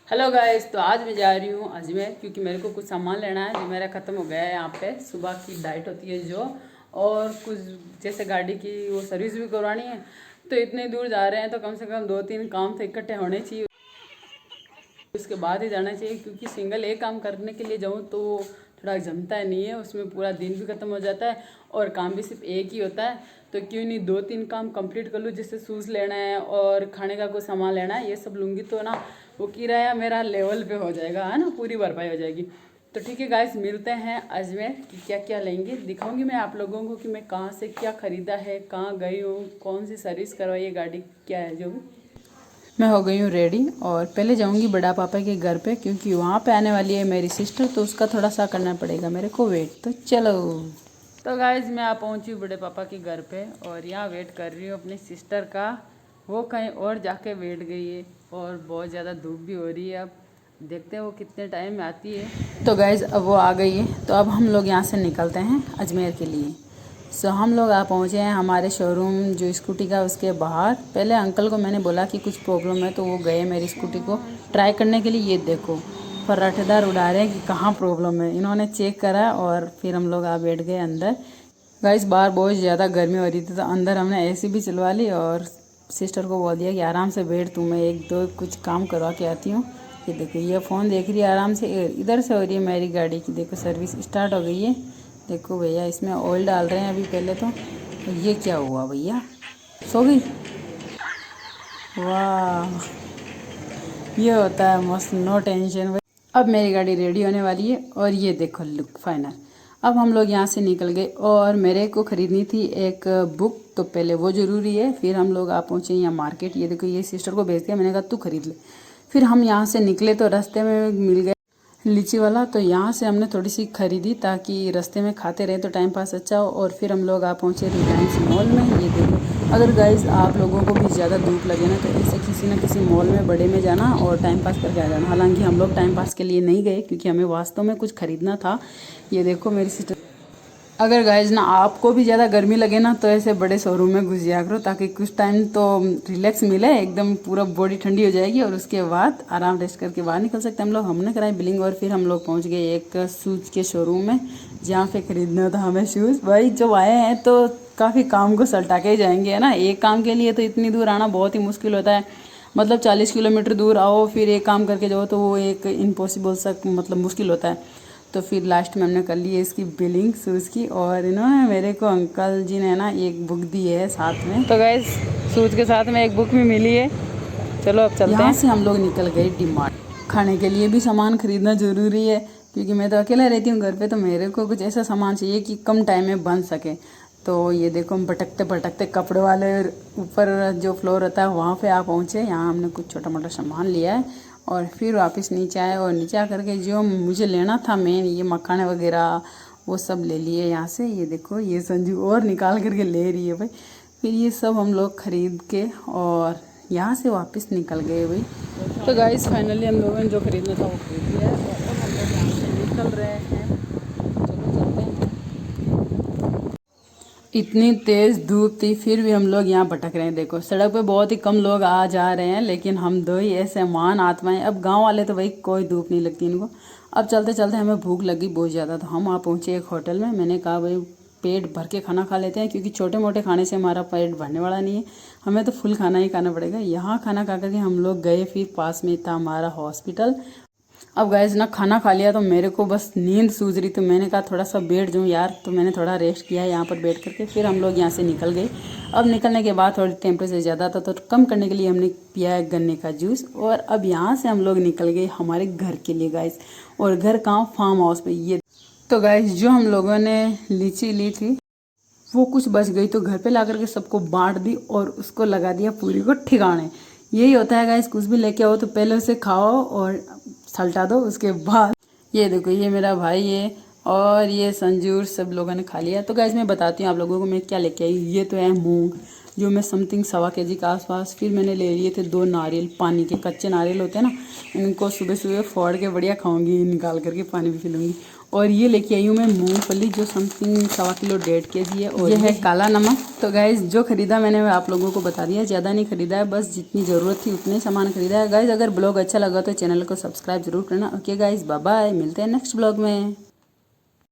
Hello guys, तो आज मैं जा रही हूँ अजमेर क्योंकि मेरे को कुछ सामान लेना है जो मेरा ख़त्म हो गया है। यहाँ पे सुबह की डाइट होती है जो, और कुछ जैसे गाड़ी की वो सर्विस भी करवानी है। तो इतने दूर जा रहे हैं तो कम से कम 2-3 काम तो इकट्ठे होने चाहिए, उसके बाद ही जाना चाहिए। क्योंकि सिंगल एक काम करने के लिए जाऊँ तो थोड़ा जमता है नहीं है, उसमें पूरा दिन भी ख़त्म हो जाता है और काम भी सिर्फ एक ही होता है। तो क्यों नहीं 2-3 काम कंप्लीट कर लूँ। जैसे शूज़ लेना है और खाने का कुछ सामान लेना है, ये सब लूँगी तो ना वो किराया मेरा लेवल पे हो जाएगा, है ना, पूरी भरपाई हो जाएगी। तो ठीक है गाइस, मिलते हैं अजमेर कि क्या क्या लेंगे। दिखाऊंगी मैं आप लोगों को कि मैं कहाँ से क्या ख़रीदा है, कहाँ गई हूँ, कौन सी सर्विस करवाई है, गाड़ी क्या है जो भी। मैं हो गई हूँ रेडी और पहले जाऊँगी बड़ा पापा के घर पे क्योंकि वहाँ पे आने वाली है मेरी सिस्टर, तो उसका थोड़ा सा करना पड़ेगा मेरे को वेट। तो चलो। तो गाइज मैं आ पहुँची बड़े पापा के घर पे और यहाँ वेट कर रही हूँ अपनी सिस्टर का। वो कहीं और जाके बैठ गई है और बहुत ज़्यादा धूप भी हो रही है। अब देखते हैं वो कितने टाइम में आती है। तो गाइज अब वो आ गई है, तो अब हम लोग यहाँ से निकलते हैं अजमेर के लिए। हम लोग आ पहुँचे हैं हमारे शोरूम जो स्कूटी का उसके बाहर। पहले अंकल को मैंने बोला कि कुछ प्रॉब्लम है, तो वो गए मेरी स्कूटी को ट्राई करने के लिए। ये देखो फर्राटेदार उड़ा रहे हैं कि कहाँ प्रॉब्लम है। इन्होंने चेक करा और फिर हम लोग आ बैठ गए अंदर। गाइस बाहर बहुत ज़्यादा गर्मी हो रही थी तो अंदर हमने एसी भी चलवा ली और सिस्टर को बोल दिया कि आराम से बैठ, तू मैं एक दो कुछ काम करवा के आती हूँ। ये देखो ये फ़ोन देख रही है आराम से। इधर से हो रही है मेरी गाड़ी की, देखो सर्विस स्टार्ट हो गई है। देखो भैया इसमें ऑयल डाल रहे हैं अभी पहले तो ये क्या हुआ भैया, सो गई। वाह, ये होता है मस्त, नो टेंशन। अब मेरी गाड़ी रेडी होने वाली है और ये देखो लुक फाइनल। अब हम लोग यहाँ से निकल गए और मेरे को ख़रीदनी थी एक बुक, तो पहले वो ज़रूरी है। फिर हम लोग आ पहुँचे यहाँ मार्केट। ये देखो ये सिस्टर को भेज दिया, मैंने कहा तू खरीद ले। फिर हम यहाँ से निकले तो रास्ते में मिल गए लीची वाला, तो यहाँ से हमने थोड़ी सी खरीदी ताकि रास्ते में खाते रहे तो टाइम पास अच्छा हो। और फिर हम लोग आ पहुँचे रिलायंस मॉल में। ये देखो अगर गाइज आप लोगों को भी ज़्यादा धूप लगे ना तो ऐसे किसी न किसी मॉल में बड़े में जाना और टाइम पास करके आ जाना। हालांकि हम लोग टाइम पास के लिए नहीं गए क्योंकि हमें वास्तव में कुछ ख़रीदना था। ये देखो मेरी सिस्टर। अगर गाइज ना आपको भी ज़्यादा गर्मी लगे ना तो ऐसे बड़े शोरूम में घुस जाया करो ताकि कुछ टाइम तो रिलैक्स मिले, एकदम पूरा बॉडी ठंडी हो जाएगी और उसके बाद आराम रेस्ट करके बाहर निकल सकते हैं हम लोग। हमने कराई बिलिंग और फिर हम लोग पहुंच गए एक शूज़ के शोरूम में जहाँ पे खरीदना था हमें शूज़। भाई जब आए हैं तो काफ़ी काम को सलटा के ही जाएंगे, है ना। एक काम के लिए तो इतनी दूर आना बहुत ही मुश्किल होता है। मतलब 40 किलोमीटर दूर आओ फिर एक काम करके जाओ तो वो एक इम्पॉसिबल सा मतलब मुश्किल होता है। तो फिर लास्ट में हमने कर ली है इसकी बिलिंग शूज़ की। और इन्होंने मेरे को अंकल जी ने ना एक बुक दी है साथ में। तो गाइस शूज़ के साथ में एक बुक भी मिली है। चलो अब चलते हैं। यहाँ से हम लोग निकल गए डीमार्ट। खाने के लिए भी सामान खरीदना ज़रूरी है क्योंकि मैं तो अकेला रहती हूँ घर पे, तो मेरे को कुछ ऐसा सामान चाहिए कि कम टाइम में बन सके। तो ये देखो हम भटकते भटकते कपड़े वाले ऊपर जो फ्लोर होता है वहाँ पे आ पहुँचे। यहाँ हमने कुछ छोटा मोटा सामान लिया है और फिर वापस नीचे आए और नीचे आकर के जो मुझे लेना था मेन ये मखाने वगैरह वो सब ले लिए यहाँ से। ये देखो ये संजू और निकाल करके ले रही है भाई। फिर ये सब हम लोग खरीद के और यहाँ से वापस निकल गए भाई। तो गाइस फाइनली हम लोगों ने जो खरीदना था वो खरीद लिया है और अब हम लोग यहाँ से निकल रहे हैं। चलो चलते हैं। इतनी तेज़ धूप थी फिर भी हम लोग यहाँ भटक रहे हैं। देखो सड़क पे बहुत ही कम लोग आ जा रहे हैं लेकिन हम दो ही ऐसे महान आत्माएं। अब गांव वाले तो भाई कोई धूप नहीं लगती इनको। अब चलते चलते हमें भूख लगी बहुत ज़्यादा, तो हम आ पहुँचे एक होटल में। मैंने कहा भाई पेट भर के खाना खा लेते हैं क्योंकि छोटे मोटे खाने से हमारा पेट भरने वाला नहीं है, हमें तो फुल खाना ही खाना पड़ेगा। यहाँ खाना खा करके हम लोग गए, फिर पास में था हमारा हॉस्पिटल। अब गैस ना खाना खा लिया तो मेरे को बस नींद सूझ रही, तो मैंने कहा थोड़ा सा बैठ जाऊँ यार, तो मैंने थोड़ा रेस्ट किया यहाँ पर बैठ करके। फिर हम लोग यहाँ से निकल गए। अब निकलने के बाद थोड़ी टेम्परेचर ज़्यादा था तो कम करने के लिए हमने पिया है गन्ने का जूस। और अब यहाँ से हम लोग निकल गए हमारे घर के लिए गाइस। और घर कहाँ, फार्म हाउस पे। ये तो गाइस जो हम लोगों ने लीची ली थी वो कुछ बच गई तो घर पे ला करके सबको बांट दी और उसको लगा दिया पूरी को ठिकाने। यही होता है गाइस, कुछ भी लेके आओ तो पहले उसे खाओ और सल्टा दो उसके बाद। ये देखो ये मेरा भाई है और ये संजूर, सब लोगों ने खा लिया। तो गाइस मैं बताती हूँ आप लोगों को मैं क्या लेके आई। ये तो है मूंग, जो मैं समथिंग 1.25 kg के आसपास। फिर मैंने ले लिए थे 2 नारियल, पानी के कच्चे नारियल होते हैं ना, इनको सुबह सुबह फोड़ के बढ़िया खाऊंगी, निकाल करके पानी भी पीलूँगी। और ये लेके आई हूँ मैं मूंगफली, जो समथिंग 1.25 किलो 1.5 kg है। और ये है काला नमक। तो गाइज जो खरीदा मैंने आप लोगों को बता दिया, ज़्यादा नहीं खरीदा है, बस जितनी ज़रूरत थी उतने सामान खरीदा है। गाइज अगर ब्लॉग अच्छा लगा तो चैनल को सब्सक्राइब जरूर करना। ओके गाइज, बाय बाय, मिलते हैं नेक्स्ट ब्लॉग में।